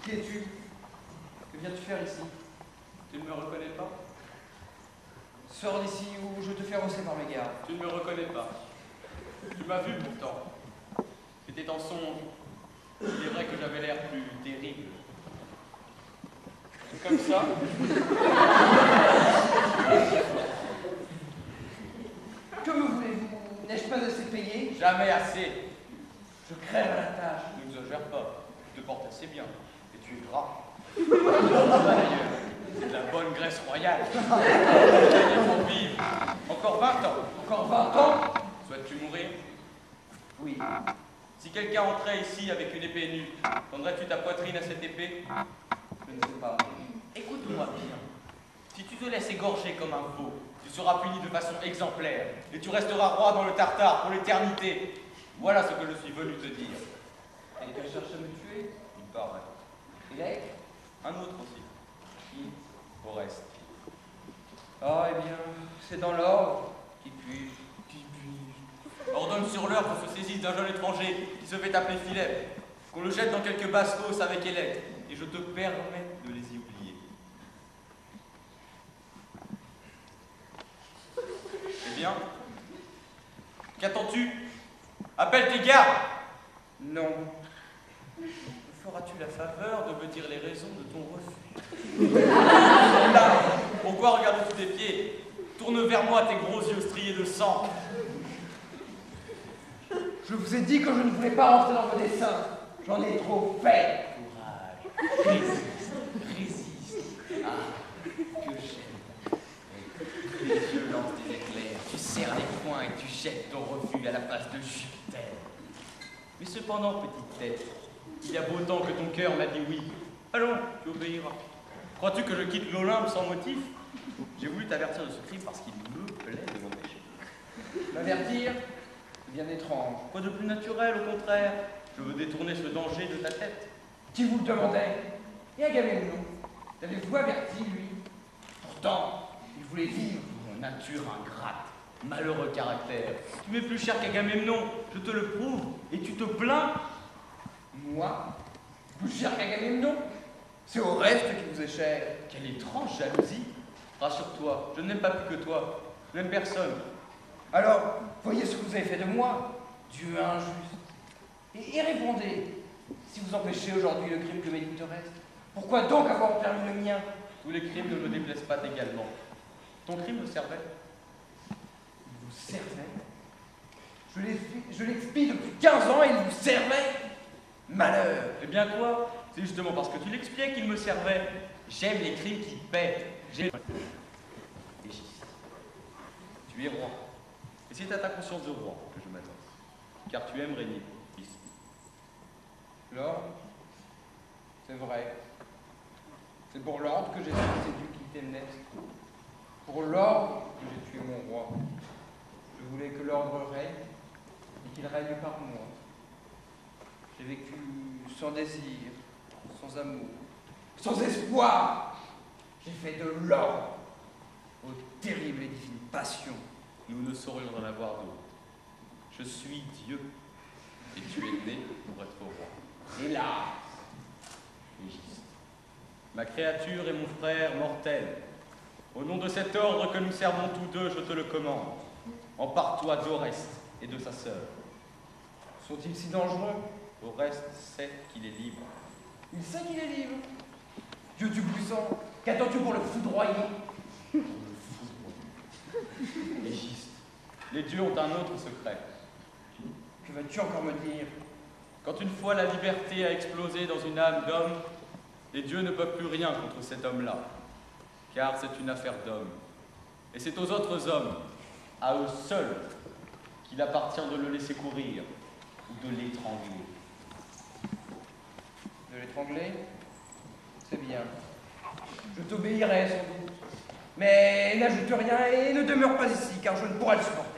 Qui es-tu? Que viens-tu faire ici? Tu ne me reconnais pas? Sors d'ici ou je te fais rosser par mes gardes. Tu ne me reconnais pas. Tu m'as vu pourtant. C'était en songe. Il est vrai que j'avais l'air plus terrible. Comme ça. Que me voulez-vous? N'ai-je pas assez payé? Jamais assez. Je crève à la tâche. N'exagère pas. Tu te portes assez bien. Et tu es gras. D'ailleurs, c'est de la bonne graisse royale. Il faut vivre. Encore 20 ans. Encore 20 ans? Souhaites-tu mourir? Oui. Si quelqu'un entrait ici avec une épée nue, tendrais-tu ta poitrine à cette épée? Je ne sais pas. Écoute-moi bien. Si tu te laisses égorger comme un veau, tu seras puni de façon exemplaire et tu resteras roi dans le Tartare pour l'éternité. Voilà ce que je suis venu te dire. Et tu cherches à me tuer? Il paraît. Et l'aigle? Un autre aussi. Qui? Oreste. Ah, eh bien, c'est dans l'ordre. Qui puis-je? Ordonne sur l'heure qu'on se saisisse d'un jeune étranger qui se fait appeler Philep, qu'on le jette dans quelques basses fosses avec Hélène, et je te permets de les y oublier. Eh bien, qu'attends-tu? Appelle tes gardes! Non. Me feras-tu la faveur de me dire les raisons de ton refus? Là, pourquoi regardes-tu tes pieds? Tourne vers moi tes gros yeux striés de sang. Je vous ai dit que je ne voulais pas rentrer dans vos dessins. J'en ai trop fait. Courage, résiste, résiste. Ah, que j'aime. Les yeux lancent des éclairs, tu serres les poings et tu jettes ton refus à la face de Jupiter. Mais cependant, petite tête, il y a beau temps que ton cœur m'a dit oui. Allons, tu obéiras. Crois-tu que je quitte l'Olympe sans motif? J'ai voulu t'avertir de ce crime parce qu'il me plaît de m'empêcher. M'avertir? Bien étrange. Quoi de plus naturel, au contraire? Je veux détourner ce danger de ta tête. Qui vous le demandait? Et Agamemnon? L'avez-vous averti, lui? Pourtant, il voulait vivre. Mon nature ingrate, malheureux caractère. Tu m'es plus cher qu'Agamemnon, je te le prouve, et tu te plains? Moi? Plus cher qu'Agamemnon? C'est au reste qui vous est cher. Quelle étrange jalousie! Rassure-toi, je n'aime pas plus que toi, je n'aime personne. Alors, voyez ce que vous avez fait de moi, Dieu injuste. Et répondez, si vous empêchez aujourd'hui le crime que médite Oreste, pourquoi donc avoir permis le mien? Tous les crimes ne me déplaisent pas également. Ton crime me servait? Il vous servait? Je l'expie depuis 15 ans et il vous servait? Malheur! Eh bien quoi? C'est justement parce que tu l'expiais qu'il me servait. J'aime les crimes qui paient. J'aime... Égis, tu es roi. Et c'est à ta conscience de roi que je m'adresse. Car tu aimes régner ici. L'ordre? C'est vrai. C'est pour l'ordre que j'ai séduit Clytemnestre. Pour l'ordre que j'ai tué mon roi. Je voulais que l'ordre règne et qu'il règne par moi. J'ai vécu sans désir, sans amour, sans espoir. J'ai fait de l'ordre aux terribles et divines passions. Nous ne saurions en avoir d'autres. Je suis Dieu, et tu es né pour être roi. Hélas! Égis, ma créature et mon frère mortel, au nom de cet ordre que nous servons tous deux, je te le commande. Empare-toi d'Oreste et de sa sœur. Sont-ils si dangereux? Oreste sait qu'il est libre. Il sait qu'il est libre. Dieu tout-puissant, qu'attends-tu pour le foudroyer? Égis, les dieux ont un autre secret. Que vas-tu encore me dire? Quand une fois la liberté a explosé dans une âme d'homme, les dieux ne peuvent plus rien contre cet homme-là, car c'est une affaire d'homme. Et c'est aux autres hommes, à eux seuls, qu'il appartient de le laisser courir ou de l'étrangler. De l'étrangler? C'est bien. Je t'obéirai sans doute. Mais n'ajoute rien et ne demeure pas ici, car je ne pourrai le supporter.